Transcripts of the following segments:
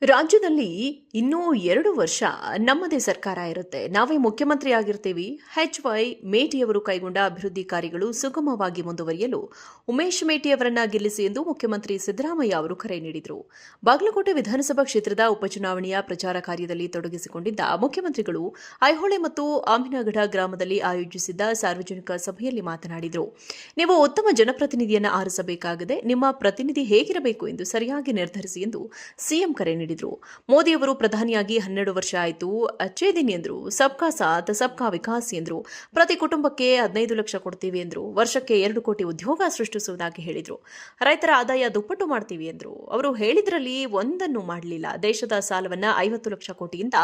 ರಾಜ್ಯದಲ್ಲಿ ಇನ್ನೂ 2 ವರ್ಷ ನಮ್ಮದೇ ಸರ್ಕಾರ ಇರುತ್ತೆ. ನಾವೇ ಮುಖ್ಯಮಂತ್ರಿ ಆಗಿರ್ತೀವಿ. ಎಚ್.ವೈ. ಮೇಟಿಯವರು ಕೈಗೊಂಡ ಅಭಿವೃದ್ಧಿ ಕಾರ್ಯಗಳು ಸುಗಮವಾಗಿ ಮುಂದುವರಿಯಲು ಉಮೇಶ್ ಮೇಟಿಯವರನ್ನ ಗೆಲ್ಲಿಸಿ ಎಂದು ಮುಖ್ಯಮಂತ್ರಿ ಸಿದ್ದರಾಮಯ್ಯ ಅವರು ಕರೆ ನೀಡಿದರು. ಬಾಗಲಕೋಟೆ ವಿಧಾನಸಭಾ ಕ್ಷೇತ್ರದ ಉಪಚುನಾವಣೆಯ ಪ್ರಚಾರ ಕಾರ್ಯದಲ್ಲಿ ತೊಡಗಿಸಿಕೊಂಡಿದ್ದ ಮುಖ್ಯಮಂತ್ರಿಗಳು ಐಹೊಳೆ ಮತ್ತು ಆಮಿನಗಢ ಗ್ರಾಮದಲ್ಲಿ ಆಯೋಜಿಸಿದ್ದ ಸಾರ್ವಜನಿಕ ಸಭೆಯಲ್ಲಿ ಮಾತನಾಡಿದರು. ನೀವು ಉತ್ತಮ ಜನಪ್ರತಿನಿಧಿಯನ್ನು ಆರಿಸಬೇಕಾಗಿದೆ. ನಿಮ್ಮ ಪ್ರತಿನಿಧಿ ಹೇಗಿರಬೇಕು ಎಂದು ಸರಿಯಾಗಿ ನಿರ್ಧರಿಸಿ ಎಂದು ಸಿಎಂ ಕರೆ ನೀಡಿದರು. ಮೋದಿಯವರು ಪ್ರಧಾನಿಯಾಗಿ 12 ವರ್ಷ ಆಯಿತು. ಅಚ್ಚೇ ದಿನ್ ಎಂದರು. ಸಬ್ಕಾ ಸಾಥ್ ಸಬ್ಕಾ ವಿಕಾಸ್ ಎಂದರು. ಪ್ರತಿ ಕುಟುಂಬಕ್ಕೆ 15 ಲಕ್ಷ ಕೊಡ್ತೀವಿ ಎಂದರು. ವರ್ಷಕ್ಕೆ 2 ಕೋಟಿ ಉದ್ಯೋಗ ಸೃಷ್ಟಿಸುವುದಾಗಿ ಹೇಳಿದರು. ರೈತರ ಆದಾಯ ದುಪ್ಪಟ್ಟು ಮಾಡ್ತೀವಿ ಎಂದರು. ಅವರು ಹೇಳಿದ್ರಲ್ಲಿ ಒಂದನ್ನು ಮಾಡಲಿಲ್ಲ. ದೇಶದ ಸಾಲವನ್ನ 50 ಲಕ್ಷ ಕೋಟಿಯಿಂದ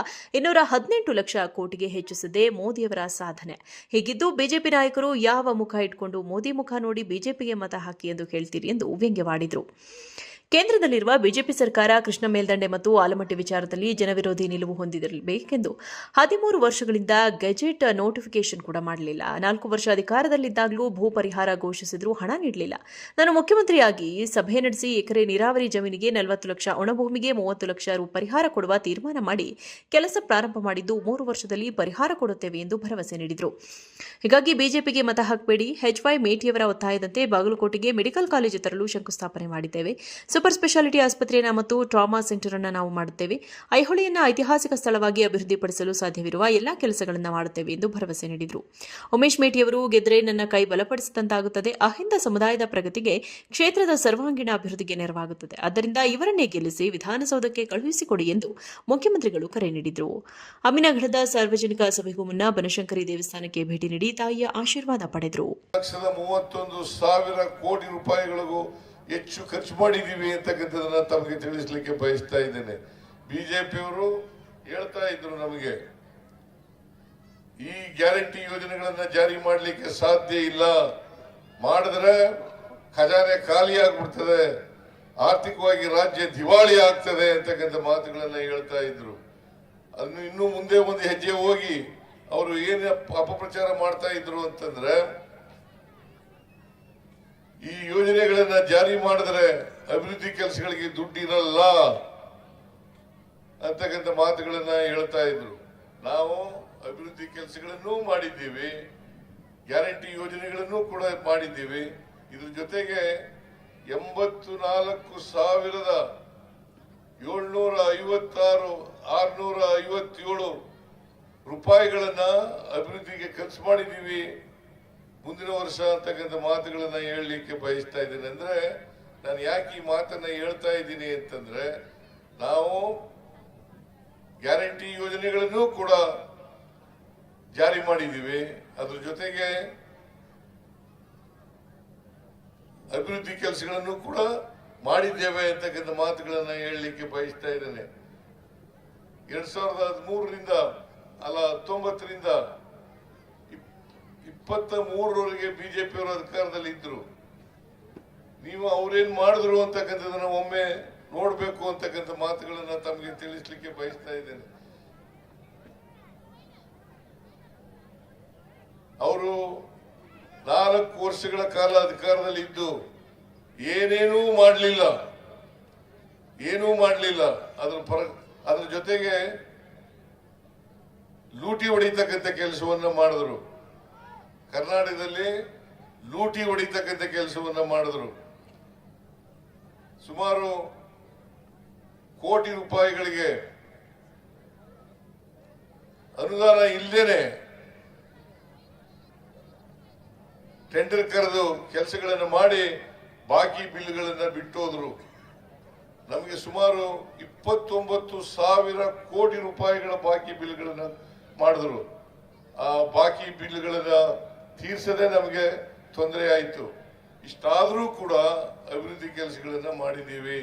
218 ಲಕ್ಷ ಕೋಟಿಗೆ ಹೆಚ್ಚಿಸಿದೆ ಮೋದಿಯವರ ಸಾಧನೆ. ಹೀಗಿದ್ದು ಬಿಜೆಪಿ ನಾಯಕರು ಯಾವ ಮುಖ ಇಟ್ಕೊಂಡು ಮೋದಿ ಮುಖ ನೋಡಿ ಬಿಜೆಪಿಗೆ ಮತ ಹಾಕಿ ಎಂದು ಹೇಳ್ತೀರಿ ಎಂದು ವ್ಯಂಗ್ಯವಾಡಿದರು. ಕೇಂದ್ರದಲ್ಲಿರುವ ಬಿಜೆಪಿ ಸರ್ಕಾರ ಕೃಷ್ಣ ಮೇಲ್ದಂಡೆ ಮತ್ತು ಆಲಮಟ್ಟಿ ವಿಚಾರದಲ್ಲಿ ಜನವಿರೋಧಿ ನಿಲುವು ಹೊಂದಿರಬೇಕೆಂದು 13 ವರ್ಷಗಳಿಂದ ಗೆಜೆಟ್ ನೋಟಿಫಿಕೇಶನ್ ಕೂಡ ಮಾಡಲಿಲ್ಲ. 4 ವರ್ಷ ಅಧಿಕಾರದಲ್ಲಿದ್ದಾಗಲೂ ಭೂ ಪರಿಹಾರ ಘೋಷಿಸಿದ್ರೂ ಹಣ ನೀಡಲಿಲ್ಲ. ನಾನು ಮುಖ್ಯಮಂತ್ರಿಯಾಗಿ ಸಭೆ ನಡೆಸಿ ಎಕರೆ ನೀರಾವರಿ ಜಮೀನಿಗೆ 40 ಲಕ್ಷ, ಒಣಭೂಮಿಗೆ 30 ಲಕ್ಷ ರು ಪರಿಹಾರ ಕೊಡುವ ತೀರ್ಮಾನ ಮಾಡಿ ಕೆಲಸ ಪ್ರಾರಂಭ ಮಾಡಿದ್ದು 3 ವರ್ಷದಲ್ಲಿ ಪರಿಹಾರ ಕೊಡುತ್ತೇವೆ ಎಂದು ಭರವಸೆ ನೀಡಿದರು. ಹೀಗಾಗಿ ಬಿಜೆಪಿಗೆ ಮತ ಹಾಕಬೇಡಿ. ಎಚ್.ವೈ. ಮೇಟಿಯವರ ಒತ್ತಾಯದಂತೆ ಬಾಗಲಕೋಟೆಗೆ ಮೆಡಿಕಲ್ ಕಾಲೇಜು ತರಲು ಶಂಕುಸ್ಥಾಪನೆ ಮಾಡಿದ್ದೇವೆ. ಸೂಪರ್ ಸ್ಪೆಷಾಲಿಟಿ ಆಸ್ಪತ್ರೆಯನ್ನು ಮತ್ತು ಟ್ರಾಮಾ ಸೆಂಟರ್ ಅನ್ನು ನಾವು ಮಾಡುತ್ತೇವೆ. ಐಹೊಳೆಯನ್ನು ಐತಿಹಾಸಿಕ ಸ್ಥಳವಾಗಿ ಅಭಿವೃದ್ಧಿಪಡಿಸಲು ಸಾಧ್ಯವಿರುವ ಎಲ್ಲಾ ಕೆಲಸಗಳನ್ನು ಮಾಡುತ್ತೇವೆ ಎಂದು ಭರವಸೆ ನೀಡಿದರು. ಉಮೇಶ್ ಮೇಟಿಯವರು ಗೆದ್ರೆ ನನ್ನ ಕೈ ಬಲಪಡಿಸಿದಂತಾಗುತ್ತದೆ. ಅಹಿಂದ ಸಮುದಾಯದ ಪ್ರಗತಿಗೆ, ಕ್ಷೇತ್ರದ ಸರ್ವಾಂಗೀಣ ಅಭಿವೃದ್ಧಿಗೆ ನೆರವಾಗುತ್ತದೆ. ಆದ್ದರಿಂದ ಇವರನ್ನೇ ಗೆಲ್ಲಿಸಿ ವಿಧಾನಸೌಧಕ್ಕೆ ಕಳುಹಿಸಿಕೊಡಿ ಎಂದು ಮುಖ್ಯಮಂತ್ರಿಗಳು ಕರೆ ನೀಡಿದರು. ಅಮಿನಗಢದ ಸಾರ್ವಜನಿಕ ಸಭೆಗೂ ಮುನ್ನ ಬನಶಂಕರಿ ದೇವಸ್ಥಾನಕ್ಕೆ ಭೇಟಿ ನೀಡಿ ತಾಯಿಯ ಆಶೀರ್ವಾದ ಪಡೆದರು. 31,000 ಕೋಟಿ ರೂಪಾಯಿಗಳಿಗೂ ಹೆಚ್ಚು ಖರ್ಚು ಮಾಡಿದೀವಿ ಅಂತಕ್ಕಂಥದನ್ನ ತಮಗೆ ತಿಳಿಸಲಿಕ್ಕೆ ಬಯಸ್ತಾ ಇದ್ದೇನೆ. ಬಿಜೆಪಿಯವರು ಹೇಳ್ತಾ ಇದ್ರು ನಮಗೆ ಈ ಗ್ಯಾರಂಟಿ ಯೋಜನೆಗಳನ್ನ ಜಾರಿ ಮಾಡಲಿಕ್ಕೆ ಸಾಧ್ಯ ಇಲ್ಲ, ಮಾಡಿದ್ರೆ ಖಜಾನೆ ಖಾಲಿ ಆಗ್ಬಿಡ್ತದೆ, ಆರ್ಥಿಕವಾಗಿ ರಾಜ್ಯ ದಿವಾಳಿ ಆಗ್ತದೆ ಅಂತಕ್ಕಂಥ ಮಾತುಗಳನ್ನ ಹೇಳ್ತಾ ಇದ್ರು. ಅದನ್ನು ಇನ್ನು ಮುಂದೆ ಒಂದು ಹೆಜ್ಜೆ ಹೋಗಿ ಅವರು ಏನು ಅಪಪ್ರಚಾರ ಮಾಡ್ತಾ ಇದ್ರು ಅಂತಂದ್ರೆ, ಈ ಯೋಜನೆಗಳನ್ನ ಜಾರಿ ಮಾಡಿದ್ರೆ ಅಭಿವೃದ್ಧಿ ಕೆಲಸಗಳಿಗೆ ದುಡ್ಡಿರಲ್ಲ ಅಂತಕ್ಕಂಥ ಮಾತುಗಳನ್ನ ಹೇಳ್ತಾ ಇದ್ರು. ನಾವು ಅಭಿವೃದ್ಧಿ ಕೆಲಸಗಳನ್ನು ಮಾಡಿದ್ದೀವಿ, ಗ್ಯಾರಂಟಿ ಯೋಜನೆಗಳನ್ನು ಕೂಡ ಮಾಡಿದ್ದೀವಿ. ಇದ್ರ ಜೊತೆಗೆ 84,756,657 ರೂಪಾಯಿಗಳನ್ನ ಅಭಿವೃದ್ಧಿಗೆ ಖರ್ಚು ಮಾಡಿದ್ದೀವಿ ಮುಂದಿನ ವರ್ಷ ಅಂತಕ್ಕಂಥ ಮಾತುಗಳನ್ನ ಹೇಳಲಿಕ್ಕೆ ಬಯಸ್ತಾ ಇದ್ದೇನೆ. ಅಂದ್ರೆ ನಾನು ಯಾಕೆ ಈ ಮಾತನ್ನ ಹೇಳ್ತಾ ಇದ್ದೀನಿ ಅಂತಂದ್ರೆ, ನಾವು ಗ್ಯಾರಂಟಿ ಯೋಜನೆಗಳನ್ನು ಕೂಡ ಜಾರಿ ಮಾಡಿದ್ದೀವಿ, ಅದ್ರ ಜೊತೆಗೆ ಅಭಿವೃದ್ಧಿ ಕೆಲಸಗಳನ್ನು ಕೂಡ ಮಾಡಿದ್ದೇವೆ ಅಂತಕ್ಕಂಥ ಮಾತುಗಳನ್ನ ಹೇಳಲಿಕ್ಕೆ ಬಯಸ್ತಾ ಇದ್ದೇನೆ. 2013ರಿಂದ 19ರಿಂದ 23ರವರೆಗೆ ಬಿಜೆಪಿಯವರು ಅಧಿಕಾರದಲ್ಲಿ ಇದ್ರು. ನೀವು ಅವ್ರೇನ್ ಮಾಡಿದ್ರು ಅಂತಕ್ಕಂಥದನ್ನ ಒಮ್ಮೆ ನೋಡ್ಬೇಕು ಅಂತಕ್ಕಂಥ ಮಾತುಗಳನ್ನ ತಮಗೆ ತಿಳಿಸ್ಲಿಕ್ಕೆ ಬಯಸ್ತಾ ಇದ್ದೇನೆ. ಅವರು 4 ವರ್ಷಗಳ ಕಾಲ ಅಧಿಕಾರದಲ್ಲಿ ಇದ್ದು ಏನೂ ಮಾಡಲಿಲ್ಲ. ಅದ್ರ ಜೊತೆಗೆ ಲೂಟಿ ಹೊಡಿತಕ್ಕಂಥ ಕೆಲಸವನ್ನ ಮಾಡಿದ್ರು. ಕರ್ನಾಟಕದಲ್ಲಿ ಲೂಟಿ ಹೊಡಿತಕ್ಕಂಥ ಕೆಲಸವನ್ನ ಮಾಡಿದ್ರು. ಸುಮಾರು ಕೋಟಿ ರೂಪಾಯಿಗಳಿಗೆ ಅನುದಾನ ಇಲ್ಲದೇನೆ ಟೆಂಡರ್ ಕರೆದು ಕೆಲಸಗಳನ್ನು ಮಾಡಿ ಬಾಕಿ ಬಿಲ್ಗಳನ್ನ ಬಿಟ್ಟೋದ್ರು. ನಮಗೆ ಸುಮಾರು 29,000 ಕೋಟಿ ರೂಪಾಯಿಗಳ ಬಾಕಿ ಬಿಲ್ಗಳನ್ನ ಮಾಡಿದ್ರು. ಆ ಬಾಕಿ ಬಿಲ್ಗಳನ್ನ ತೀರ್ಸದೆ ನಮಗೆ ತೊಂದರೆ ಆಯಿತು. ಇಷ್ಟಾದರೂ ಕೂಡ ಅಭಿವೃದ್ಧಿ ಕೆಲಸಗಳನ್ನ ಮಾಡಿದ್ದೀವಿ.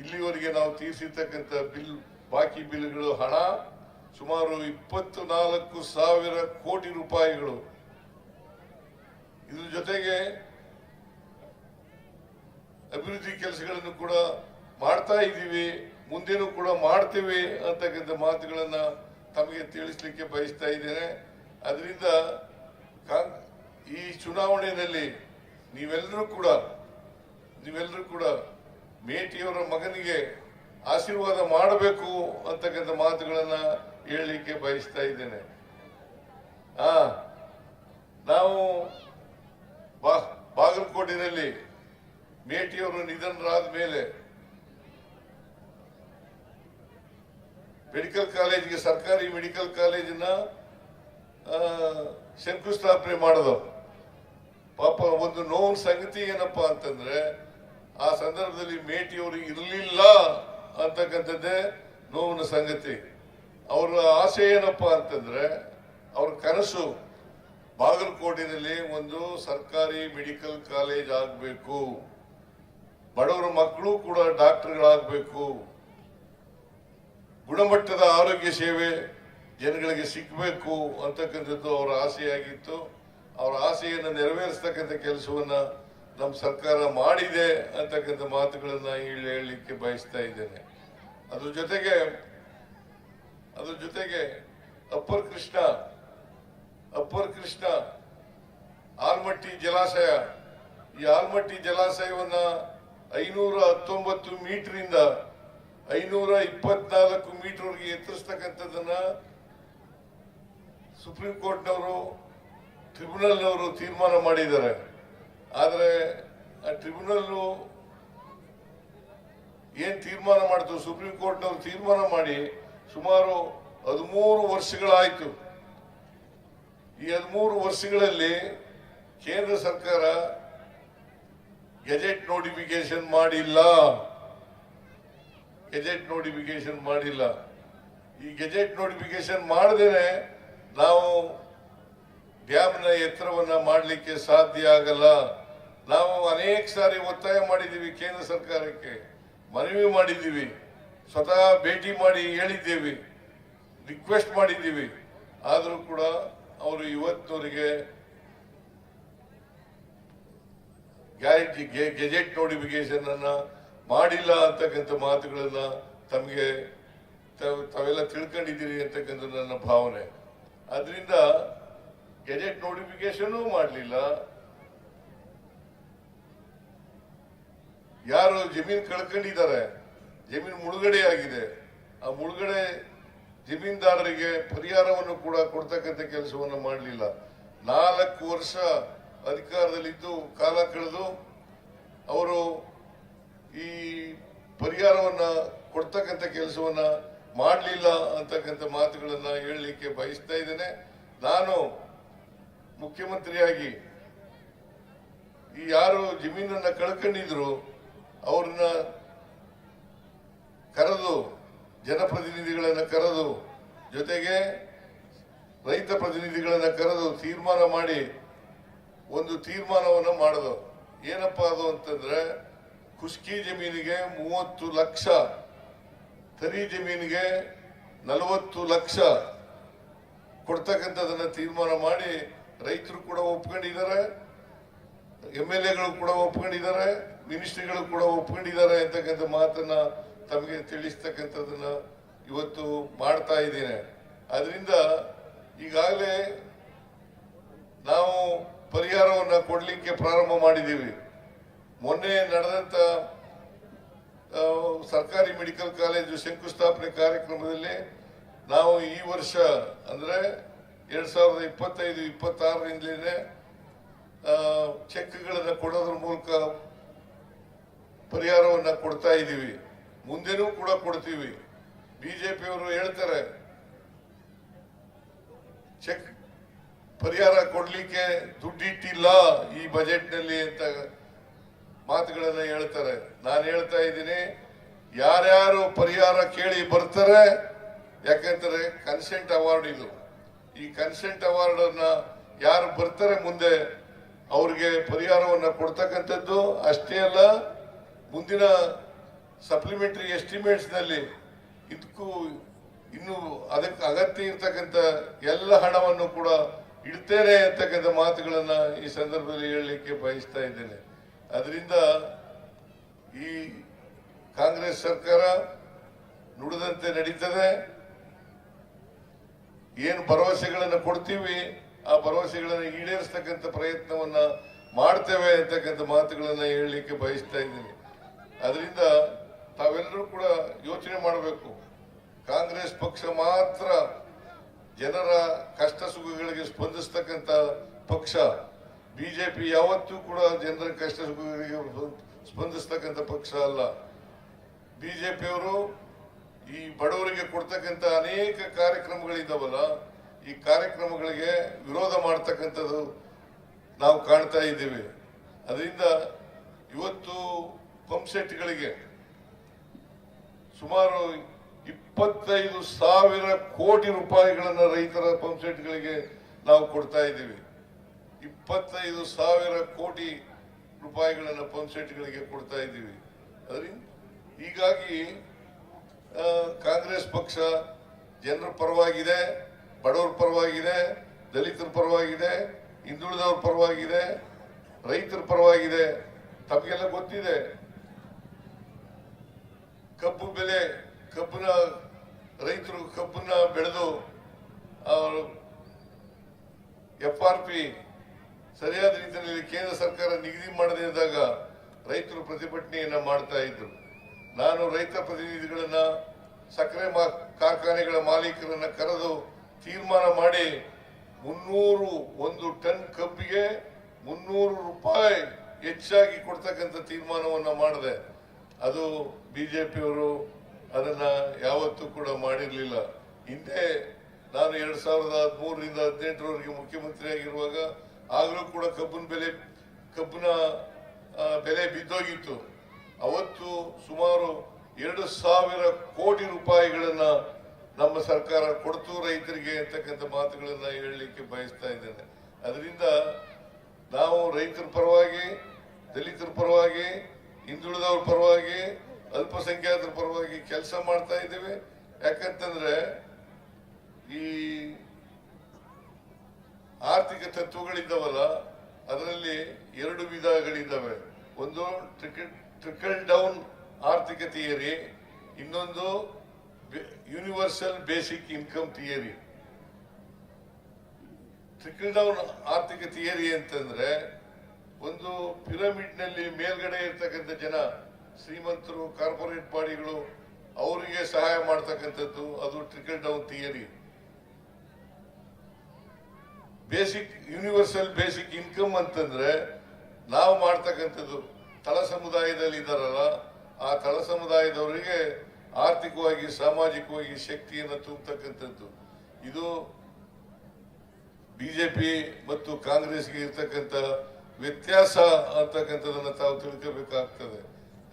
ಇಲ್ಲಿವರೆಗೆ ನಾವು ತೀರಿಸಿರ್ತಕ್ಕಂಥ ಬಾಕಿ ಬಿಲ್ಗಳು ಹಣ ಸುಮಾರು 24,000 ಕೋಟಿ ರೂಪಾಯಿಗಳು. ಇದ್ರ ಜೊತೆಗೆ ಅಭಿವೃದ್ಧಿ ಕೆಲಸಗಳನ್ನು ಕೂಡ ಮಾಡ್ತಾ ಇದ್ದೀವಿ, ಮುಂದೇನೂ ಕೂಡ ಮಾಡ್ತೀವಿ ಅಂತಕ್ಕಂಥ ಮಾತುಗಳನ್ನ ತಮಗೆ ತಿಳಿಸ್ಲಿಕ್ಕೆ ಬಯಸ್ತಾ ಇದ್ದೇನೆ. ಅದರಿಂದ ಈ ಚುನಾವಣೆಯಲ್ಲಿ ನೀವೆಲ್ಲರೂ ಕೂಡ ಮೇಟಿಯವರ ಮಗನಿಗೆ ಆಶೀರ್ವಾದ ಮಾಡಬೇಕು ಅಂತಕ್ಕಂಥ ಮಾತುಗಳನ್ನ ಹೇಳಲಿಕ್ಕೆ ಬಯಸ್ತಾ ಇದ್ದೇನೆ. ನಾವು ಬಾಗಲಕೋಟೆಯಲ್ಲಿ ಮೇಟಿಯವರು ನಿಧನರಾದ ಮೇಲೆ ಮೆಡಿಕಲ್ ಕಾಲೇಜ್ಗೆ, ಸರ್ಕಾರಿ ಮೆಡಿಕಲ್ ಕಾಲೇಜಿನ ಶಂಕುಸ್ಥಾಪನೆ ಮಾಡಿದವು. ಪಾಪ ಒಂದು ನೋವಿನ ಸಂಗತಿ ಏನಪ್ಪಾ ಅಂತಂದ್ರೆ, ಆ ಸಂದರ್ಭದಲ್ಲಿ ಮೇಟಿಯವರು ಇರಲಿಲ್ಲ ಅಂತಕ್ಕಂಥದ್ದೇ ನೋವಿನ ಸಂಗತಿ. ಅವರ ಆಸೆ ಏನಪ್ಪಾ ಅಂತಂದ್ರೆ, ಅವ್ರ ಕನಸು ಬಾಗಲಕೋಟೆಯಲ್ಲಿ ಒಂದು ಸರ್ಕಾರಿ ಮೆಡಿಕಲ್ ಕಾಲೇಜ್ ಆಗಬೇಕು, ಬಡವರ ಮಕ್ಕಳು ಕೂಡ ಡಾಕ್ಟರ್ಗಳಾಗಬೇಕು, ಗುಣಮಟ್ಟದ ಆರೋಗ್ಯ ಸೇವೆ ಜನಗಳಿಗೆ ಸಿಗಬೇಕು ಅಂತಕ್ಕಂಥದ್ದು ಅವರ ಆಸೆಯಾಗಿತ್ತು. ಅವರ ಆಸೆಯನ್ನು ನೆರವೇರಿಸ್ತಕ್ಕಂಥ ಕೆಲಸವನ್ನ ನಮ್ಮ ಸರ್ಕಾರ ಮಾಡಿದೆ ಅಂತಕ್ಕಂಥ ಮಾತುಗಳನ್ನ ಹೇಳಲಿಕ್ಕೆ ಬಯಸ್ತಾ ಇದ್ದೇನೆ. ಅದ್ರ ಜೊತೆಗೆ ಅಪ್ಪರ್ ಕೃಷ್ಣ ಆಲ್ಮಟ್ಟಿ ಜಲಾಶಯ, ಈ ಆಲ್ಮಟ್ಟಿ ಜಲಾಶಯವನ್ನ 519 ಮೀಟರಿಂದ 524 ಮೀಟರ್ವರೆಗೆ ಎತ್ತರಿಸ್ತಕ್ಕಂಥದ್ದನ್ನ ಸುಪ್ರೀಂ ಕೋರ್ಟ್ನವರು, ಟ್ರಿಬ್ಯುನಲ್ನವರು ತೀರ್ಮಾನ ಮಾಡಿದ್ದಾರೆ. ಆದರೆ ಆ ಟ್ರಿಬ್ಯುನಲ್ ಏನ್ ತೀರ್ಮಾನ ಮಾಡಿತು, ಸುಪ್ರೀಂ ಕೋರ್ಟ್ನವರು ತೀರ್ಮಾನ ಮಾಡಿ ಸುಮಾರು 13 ವರ್ಷಗಳಾಯಿತು. ಈ 13 ವರ್ಷಗಳಲ್ಲಿ ಕೇಂದ್ರ ಸರ್ಕಾರ ಗೆಜೆಟ್ ನೋಟಿಫಿಕೇಶನ್ ಮಾಡಿಲ್ಲ. ಈ ಗೆಜೆಟ್ ನೋಟಿಫಿಕೇಶನ್ ಮಾಡದೇನೆ ನಾವು ಡ್ಯಾಮ್ನ ಎತ್ತರವನ್ನ ಮಾಡಲಿಕ್ಕೆ ಸಾಧ್ಯ ಆಗಲ್ಲ. ನಾವು ಅನೇಕ ಸಾರಿ ಒತ್ತಾಯ ಮಾಡಿದ್ದೀವಿ, ಕೇಂದ್ರ ಸರ್ಕಾರಕ್ಕೆ ಮನವಿ ಮಾಡಿದ್ದೀವಿ, ಸ್ವತಃ ಭೇಟಿ ಮಾಡಿ ಹೇಳಿದ್ದೇವೆ, ರಿಕ್ವೆಸ್ಟ್ ಮಾಡಿದ್ದೀವಿ. ಆದರೂ ಕೂಡ ಅವರು ಇವತ್ತಿನವರೆಗೆ ಗ್ಯಾರಂಟಿ ಗೆಜೆಟ್ ನೋಟಿಫಿಕೇಶನ್ ಅನ್ನ ಮಾಡಿಲ್ಲ ಅಂತಕ್ಕಂಥ ಮಾತುಗಳನ್ನ ತಾವೆಲ್ಲ ತಿಳ್ಕೊಂಡಿದ್ದೀರಿ ಅಂತಕ್ಕಂಥ ನನ್ನ ಭಾವನೆ. ಅದರಿಂದ ಗೆಜೆಟ್ ನೋಟಿಫಿಕೇಶನ್ ಮಾಡಲಿಲ್ಲ. ಯಾರು ಜಮೀನು ಕಳ್ಕೊಂಡಿದ್ದಾರೆ, ಜಮೀನು ಮುಳುಗಡೆ ಆಗಿದೆ, ಆ ಮುಳುಗಡೆ ಜಮೀನ್ದಾರರಿಗೆ ಪರಿಹಾರವನ್ನು ಕೂಡ ಕೊಡ್ತಕ್ಕಂಥ ಕೆಲಸವನ್ನು ಮಾಡಲಿಲ್ಲ. 4 ವರ್ಷ ಅಧಿಕಾರದಲ್ಲಿದ್ದು ಕಾಲ ಕಳೆದು ಅವರು ಈ ಪರಿಹಾರವನ್ನ ಕೊಡ್ತಕ್ಕಂಥ ಕೆಲಸವನ್ನ ಮಾಡಲಿಲ್ಲ ಅಂತಕ್ಕಂಥ ಮಾತುಗಳನ್ನ ಹೇಳಲಿಕ್ಕೆ ಬಯಸ್ತಾ ಇದ್ದೇನೆ. ನಾನು ಮುಖ್ಯಮಂತ್ರಿಯಾಗಿ ಈ ಯಾರು ಜಮೀನನ್ನ ಕಳ್ಕೊಂಡಿದ್ರು ಅವ್ರನ್ನ ಕರೆದು, ಜನಪ್ರತಿನಿಧಿಗಳನ್ನ ಕರೆದು, ಜೊತೆಗೆ ರೈತ ಪ್ರತಿನಿಧಿಗಳನ್ನ ಕರೆದು ತೀರ್ಮಾನ ಮಾಡಿ ಒಂದು ತೀರ್ಮಾನವನ್ನು ಮಾಡಿದ್ರು. ಏನಪ್ಪಾ ಅದು ಅಂತಂದ್ರೆ, ಖುಷ್ಕಿ ಜಮೀನಿಗೆ 30 ಲಕ್ಷ, ತರಿ ಜಮೀನಿಗೆ 40 ಲಕ್ಷ ಕೊಡ್ತಕ್ಕಂಥದನ್ನ ತೀರ್ಮಾನ ಮಾಡಿ ರೈತರು ಕೂಡ ಒಪ್ಕೊಂಡಿದ್ದಾರೆ, MLA ಗಳು ಕೂಡ ಒಪ್ಕೊಂಡಿದ್ದಾರೆ, ಮಿನಿಸ್ಟ್ರಿಗಳು ಕೂಡ ಒಪ್ಕೊಂಡಿದ್ದಾರೆ ಅಂತಕ್ಕಂಥ ಮಾತನ್ನ ತಮಗೆ ತಿಳಿಸ್ತಕ್ಕಂಥದನ್ನ ಇವತ್ತು ಮಾಡ್ತಾ ಇದ್ದೇನೆ. ಅದರಿಂದ ಈಗಾಗಲೇ ನಾವು ಪರಿಹಾರವನ್ನ ಕೊಡ್ಲಿಕ್ಕೆ ಪ್ರಾರಂಭ ಮಾಡಿದ್ದೀವಿ. ಮೊನ್ನೆ ನಡೆದಂತ ಸರ್ಕಾರಿ ಮೆಡಿಕಲ್ ಕಾಲೇಜು ಶಂಕುಸ್ಥಾಪನೆ ಕಾರ್ಯಕ್ರಮದಲ್ಲಿ ನಾವು ಈ ವರ್ಷ ಅಂದ್ರೆ 2025-26ರಿಂದಲೇ ಚೆಕ್ಗಳನ್ನು ಕೊಡೋದ್ರ ಮೂಲಕ ಪರಿಹಾರವನ್ನ ಕೊಡ್ತಾ ಇದ್ದೀವಿ. ಮುಂದೆನೂ ಕೂಡ ಕೊಡ್ತೀವಿ. ಬಿಜೆಪಿಯವರು ಹೇಳ್ತಾರೆ ಚೆಕ್ ಪರಿಹಾರ ಕೊಡ್ಲಿಕ್ಕೆ ದುಡ್ಡಿಟ್ಟಿಲ್ಲ ಈ ಬಜೆಟ್ ನಲ್ಲಿ ಅಂತ ಮಾತುಗಳನ್ನ ಹೇಳ್ತಾರೆ. ನಾನು ಹೇಳ್ತಾ ಇದ್ದೀನಿ, ಯಾರ್ಯಾರು ಪರಿಹಾರ ಕೇಳಿ ಬರ್ತಾರೆ, ಯಾಕಂದ್ರೆ ಕನ್ಸೆಂಟ್ ಅವಾರ್ಡ್ ಇದು, ಈ ಕನ್ಸೆಂಟ್ ಅವಾರ್ಡ್ ಅನ್ನ ಯಾರು ಬರ್ತಾರೆ ಮುಂದೆ ಅವ್ರಿಗೆ ಪರಿಹಾರವನ್ನ ಕೊಡ್ತಕ್ಕಂಥದ್ದು ಅಷ್ಟೇ ಅಲ್ಲ, ಮುಂದಿನ ಸಪ್ಲಿಮೆಂಟರಿ ಎಸ್ಟಿಮೇಟ್ಸ್ ನಲ್ಲಿ ಇದಕ್ಕೂ ಇನ್ನು ಅದಕ್ಕೆ ಅಗತ್ಯ ಇರ್ತಕ್ಕಂಥ ಎಲ್ಲ ಹಣವನ್ನು ಕೂಡ ಇಡ್ತೇನೆ ಅಂತಕ್ಕಂಥ ಮಾತುಗಳನ್ನ ಈ ಸಂದರ್ಭದಲ್ಲಿ ಹೇಳಲಿಕ್ಕೆ ಬಯಸ್ತಾ ಇದ್ದೇನೆ. ಅದರಿಂದ ಈ ಕಾಂಗ್ರೆಸ್ ಸರ್ಕಾರ ನುಡಿದಂತೆ ನಡೀತದೆ. ಏನು ಭರವಸೆಗಳನ್ನು ಕೊಡ್ತೀವಿ ಆ ಭರವಸೆಗಳನ್ನು ಈಡೇರಿಸ್ತಕ್ಕಂಥ ಪ್ರಯತ್ನವನ್ನ ಮಾಡ್ತೇವೆ ಅಂತಕ್ಕಂಥ ಮಾತುಗಳನ್ನ ಹೇಳಲಿಕ್ಕೆ ಬಯಸ್ತಾ ಇದ್ದೀನಿ. ಅದರಿಂದ ತಾವೆಲ್ಲರೂ ಕೂಡ ಯೋಚನೆ ಮಾಡಬೇಕು. ಕಾಂಗ್ರೆಸ್ ಪಕ್ಷ ಮಾತ್ರ ಜನರ ಕಷ್ಟ ಸುಖಗಳಿಗೆ ಸ್ಪಂದಿಸ್ತಕ್ಕಂಥ ಪಕ್ಷ. ಬಿಜೆಪಿ ಯಾವತ್ತೂ ಕೂಡ ಜನರ ಕಷ್ಟ ಸುಖಗಳಿಗೆ ಸ್ಪಂದಿಸ್ತಕ್ಕಂಥ ಪಕ್ಷ ಅಲ್ಲ. ಬಿಜೆಪಿಯವರು ಈ ಬಡವರಿಗೆ ಕೊಡ್ತಕ್ಕಂಥ ಅನೇಕ ಕಾರ್ಯಕ್ರಮಗಳಿದ್ದಾವಲ್ಲ, ಈ ಕಾರ್ಯಕ್ರಮಗಳಿಗೆ ವಿರೋಧ ಮಾಡ್ತಕ್ಕಂಥದ್ದು ನಾವು ಕಾಣ್ತಾ ಇದ್ದೇವೆ. ಅದರಿಂದ ಇವತ್ತು ಪಂಪ್ಸೆಟ್ಗಳಿಗೆ ಸುಮಾರು 25,000 ಕೋಟಿ ರೂಪಾಯಿಗಳನ್ನು ರೈತರ ಪಂಪ್ಸೆಟ್ಗಳಿಗೆ ನಾವು ಕೊಡ್ತಾ ಇದ್ದೀವಿ. 25,000 ಕೋಟಿ ರೂಪಾಯಿಗಳನ್ನು ಪಂಪ್ಸೆಟ್ಗಳಿಗೆ ಕೊಡ್ತಾ ಇದ್ದೀವಿ. ಅದರಿಂದ ಹೀಗಾಗಿ ಕಾಂಗ್ರೆಸ್ ಪಕ್ಷ ಜನರ ಪರವಾಗಿದೆ, ಬಡವರ ಪರವಾಗಿದೆ, ದಲಿತರ ಪರವಾಗಿದೆ, ಹಿಂದುಳಿದವರ ಪರವಾಗಿದೆ, ರೈತರ ಪರವಾಗಿದೆ. ತಮಗೆಲ್ಲ ಗೊತ್ತಿದೆ, ಕಬ್ಬು ಬೆಲೆ, ರೈತರು ಕಬ್ಬನ್ನ ಬೆಳೆದು FRP ಸರಿಯಾದ ರೀತಿಯಲ್ಲಿ ಕೇಂದ್ರ ಸರ್ಕಾರ ನಿಗದಿ ಮಾಡದೇ ಇದ್ದಾಗ ರೈತರು ಪ್ರತಿಭಟನೆಯನ್ನ ಮಾಡ್ತಾ ಇದ್ರು. ನಾನು ರೈತ ಪ್ರತಿನಿಧಿಗಳನ್ನ, ಸಕ್ಕರೆ ಕಾರ್ಖಾನೆಗಳ ಮಾಲೀಕರನ್ನ ಕರೆದು ತೀರ್ಮಾನ ಮಾಡಿ 1 ಟನ್ ಕಬ್ಬಿಗೆ 300 ರೂಪಾಯಿ ಹೆಚ್ಚಾಗಿ ಕೊಡ್ತಕ್ಕಂಥ ತೀರ್ಮಾನವನ್ನ ಮಾಡಿದೆ. ಅದು ಬಿಜೆಪಿಯವರು ಅದನ್ನ ಯಾವತ್ತೂ ಕೂಡ ಮಾಡಿರಲಿಲ್ಲ. ಹಿಂದೆ ನಾನು 2013ರಿಂದ 2018ರವರೆಗೆ ಮುಖ್ಯಮಂತ್ರಿ ಆಗಿರುವಾಗ ಆಗಲೂ ಕೂಡ ಕಬ್ಬಿನ ಬೆಲೆ ಬಿದ್ದೋಗಿತ್ತು. ಅವತ್ತು ಸುಮಾರು 2,000 ಕೋಟಿ ರೂಪಾಯಿಗಳನ್ನ ನಮ್ಮ ಸರ್ಕಾರ ಕೊಡ್ತು ರೈತರಿಗೆ ಅಂತಕ್ಕಂಥ ಮಾತುಗಳನ್ನ ಹೇಳಲಿಕ್ಕೆ ಬಯಸ್ತಾ ಇದ್ದೇನೆ. ಅದರಿಂದ ನಾವು ರೈತರ ಪರವಾಗಿ, ದಲಿತರ ಪರವಾಗಿ, ಹಿಂದುಳಿದವರ ಪರವಾಗಿ, ಅಲ್ಪಸಂಖ್ಯಾತರ ಪರವಾಗಿ ಕೆಲಸ ಮಾಡ್ತಾ ಇದ್ದೇವೆ. ಯಾಕಂತಂದ್ರೆ ಈ ಆರ್ಥಿಕ ತತ್ವಗಳಿದ್ದಾವಲ್ಲ, ಅದರಲ್ಲಿ 2 ವಿಧಗಳಿದ್ದಾವೆ. ಒಂದು ಟ್ರಿಕಲ್ ಡೌನ್ ಆರ್ಥಿಕ ಥಿಯರಿ, ಇನ್ನೊಂದು universal basic income theory. Trickle down ಆರ್ಥಿಕ ಥಿಯರಿ ಅಂತಂದ್ರೆ ಒಂದು ಪಿರಮಿಡ್ ನಲ್ಲಿ ಮೇಲ್ಗಡೆ ಇರ್ತಕ್ಕಂಥ ಜನ, ಶ್ರೀಮಂತರು, ಕಾರ್ಪೊರೇಟ್ ಬಾಡಿಗಳು, ಅವರಿಗೆ ಸಹಾಯ ಮಾಡ್ತಕ್ಕಂಥದ್ದು, ಅದು trickle down theory. Universal basic income ಅಂತಂದ್ರೆ ನಾವು ಮಾಡ್ತಕ್ಕಂಥದ್ದು, ತಳ ಸಮುದಾಯದಲ್ಲಿ ಇದ್ದಾರಲ್ಲ, ಆ ತಳ ಸಮುದಾಯದವರಿಗೆ ಆರ್ಥಿಕವಾಗಿ, ಸಾಮಾಜಿಕವಾಗಿ ಶಕ್ತಿಯನ್ನು ತುಂಬತಕ್ಕಂಥದ್ದು. ಇದು ಬಿಜೆಪಿ ಮತ್ತು ಕಾಂಗ್ರೆಸ್ಗೆ ಇರ್ತಕ್ಕಂಥ ವ್ಯತ್ಯಾಸ ಅಂತಕ್ಕಂಥದನ್ನ ತಾವು ತಿಳ್ಕೋಬೇಕಾಗ್ತದೆ.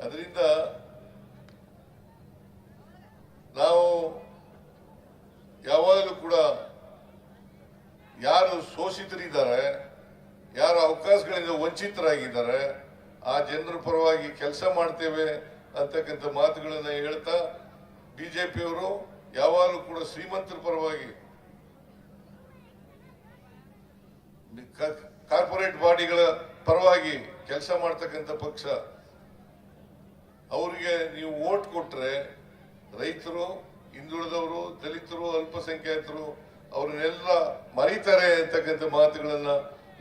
ಅದರಿಂದ ನಾವು ಯಾವಾಗಲೂ ಕೂಡ ಯಾರು ಶೋಷಿತರಿದ್ದಾರೆ, ಯಾರು ಅವಕಾಶಗಳಿಂದ ವಂಚಿತರಾಗಿದ್ದಾರೆ, ಆ ಜನರ ಪರವಾಗಿ ಕೆಲಸ ಮಾಡ್ತೇವೆ ಅಂತಕ್ಕಂಥ ಮಾತುಗಳನ್ನ ಹೇಳ್ತಾ, ಬಿಜೆಪಿಯವರು ಯಾವಾಗಲೂ ಕೂಡ ಶ್ರೀಮಂತರ ಪರವಾಗಿ, ಕಾರ್ಪೊರೇಟ್ ಬಾಡಿಗಳ ಪರವಾಗಿ ಕೆಲಸ ಮಾಡ್ತಕ್ಕಂಥ ಪಕ್ಷ. ಅವರಿಗೆ ನೀವು ವೋಟ್ ಕೊಟ್ರೆ ರೈತರು, ಹಿಂದುಳಿದವರು, ದಲಿತರು, ಅಲ್ಪಸಂಖ್ಯಾತರು ಅವ್ರನ್ನೆಲ್ಲ ಮರೀತಾರೆ ಅಂತಕ್ಕಂಥ ಮಾತುಗಳನ್ನ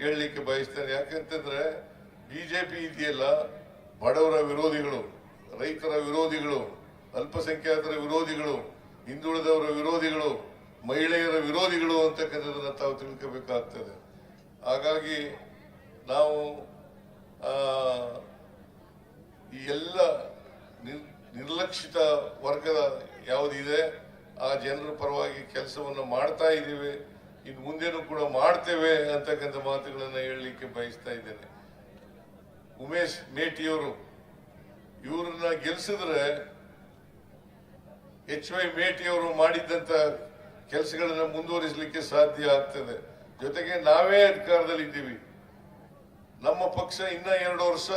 ಹೇಳಲಿಕ್ಕೆ ಬಯಸ್ತೇನೆ. ಯಾಕಂತಂದ್ರೆ ಬಿಜೆಪಿ ಇದೆಯಲ್ಲ, ಬಡವರ ವಿರೋಧಿಗಳು, ರೈತರ ವಿರೋಧಿಗಳು, ಅಲ್ಪಸಂಖ್ಯಾತರ ವಿರೋಧಿಗಳು, ಹಿಂದುಳಿದವರ ವಿರೋಧಿಗಳು, ಮಹಿಳೆಯರ ವಿರೋಧಿಗಳು ಅಂತಕ್ಕಂಥದನ್ನ ತಾವು ತಿಳ್ಕೋಬೇಕಾಗ್ತದೆ. ಹಾಗಾಗಿ ನಾವು ಈ ಎಲ್ಲ ನಿರ್ಲಕ್ಷಿತ ವರ್ಗದ ಯಾವುದಿದೆ ಆ ಜನರ ಪರವಾಗಿ ಕೆಲಸವನ್ನು ಮಾಡ್ತಾ ಇದ್ದೀವಿ, ಇನ್ನು ಮುಂದೇನು ಕೂಡ ಮಾಡ್ತೇವೆ ಅಂತಕ್ಕಂಥ ಮಾತುಗಳನ್ನ ಹೇಳಲಿಕ್ಕೆ ಬಯಸ್ತಾ ಇದ್ದೇನೆ. ಉಮೇಶ್ ಮೇಟಿಯವರು, ಇವ್ರನ್ನ ಗೆಲ್ಸಿದ್ರೆ HY ಮೇಟಿಯವರು ಮಾಡಿದ್ದಂತ ಕೆಲಸಗಳನ್ನ ಮುಂದುವರಿಸಲಿಕ್ಕೆ ಸಾಧ್ಯ ಆಗ್ತದೆ. ಜೊತೆಗೆ ನಾವೇ ಅಧಿಕಾರದಲ್ಲಿ ಇದ್ದೀವಿ, ನಮ್ಮ ಪಕ್ಷ ಇನ್ನ 2 ವರ್ಷ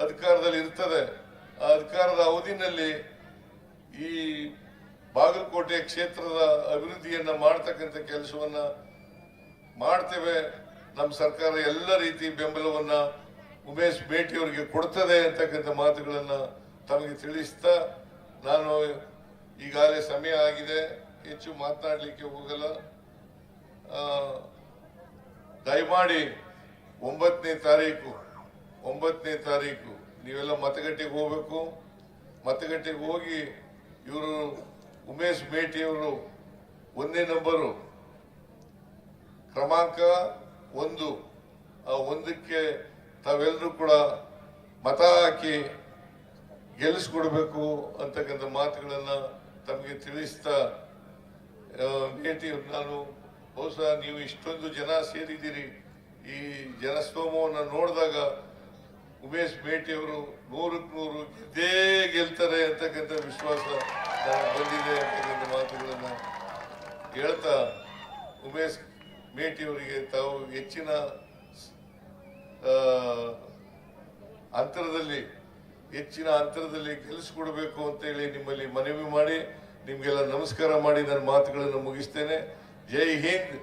ಅಧಿಕಾರದಲ್ಲಿ ಇರ್ತದೆ. ಆ ಅಧಿಕಾರದ ಅವಧಿನಲ್ಲಿ ಈ ಬಾಗಲಕೋಟೆ ಕ್ಷೇತ್ರದ ಅಭಿವೃದ್ಧಿಯನ್ನ ಮಾಡ್ತಕ್ಕಂಥ ಕೆಲಸವನ್ನ ಮಾಡ್ತೇವೆ. ನಮ್ಮ ಸರ್ಕಾರ ಎಲ್ಲ ರೀತಿ ಬೆಂಬಲವನ್ನ ಉಮೇಶ್ ಮೇಟಿಯವರಿಗೆ ಕೊಡ್ತದೆ ಅಂತಕ್ಕಂಥ ಮಾತುಗಳನ್ನ ತಮಗೆ ತಿಳಿಸ್ತಾ, ನಾನು ಈಗಾಗಲೇ ಸಮಯ ಆಗಿದೆ, ಹೆಚ್ಚು ಮಾತನಾಡಲಿಕ್ಕೆ ಹೋಗಲ್ಲ. ದಯಮಾಡಿ 9ನೇ ತಾರೀಕು ನೀವೆಲ್ಲ ಮತಗಟ್ಟೆಗೆ ಹೋಗ್ಬೇಕು. ಮತಗಟ್ಟೆಗೆ ಹೋಗಿ ಇವರು ಉಮೇಶ್ ಮೇಟಿಯವರು 1ನೇ ನಂಬರು ಕ್ರಮಾಂಕ 1 ಆ 1ಕ್ಕೆ ತಾವೆಲ್ಲರೂ ಕೂಡ ಮತ ಹಾಕಿ ಗೆಲ್ಲಿಸ್ಕೊಡ್ಬೇಕು ಅಂತಕ್ಕಂಥ ಮಾತುಗಳನ್ನ ತಮಗೆ ತಿಳಿಸ್ತಾ ಮೇಟಿ ನಾನು ಬಹುಶಃ ನೀವು ಇಷ್ಟೊಂದು ಜನ ಸೇರಿದ್ದೀರಿ, ಈ ಜನಸ್ತೋಮವನ್ನು ನೋಡಿದಾಗ ಉಮೇಶ್ ಮೇಟಿ ಅವರು 100ಕ್ಕೆ 100 ಗೆದ್ದೇ ಗೆಲ್ತಾರೆ ಅಂತಕ್ಕಂಥ ವಿಶ್ವಾಸ ಬಂದಿದೆ ಅಂತಕ್ಕಂಥ ಮಾತುಗಳನ್ನ ಹೇಳ್ತಾ ಉಮೇಶ್ ಮೇಟಿ ಅವರಿಗೆ ತಾವು ಹೆಚ್ಚಿನ ಅಂತರದಲ್ಲಿ ಗೆಲ್ಲಿಸ್ಕೊಡ್ಬೇಕು ಅಂತ ಹೇಳಿ ನಿಮ್ಮಲ್ಲಿ ಮನವಿ ಮಾಡಿ ನಿಮ್ಗೆಲ್ಲ ನಮಸ್ಕಾರ ಮಾಡಿ ನನ್ನ ಮಾತುಗಳನ್ನು ಮುಗಿಸ್ತೇನೆ. ಜೈ ಹಿಂದ್.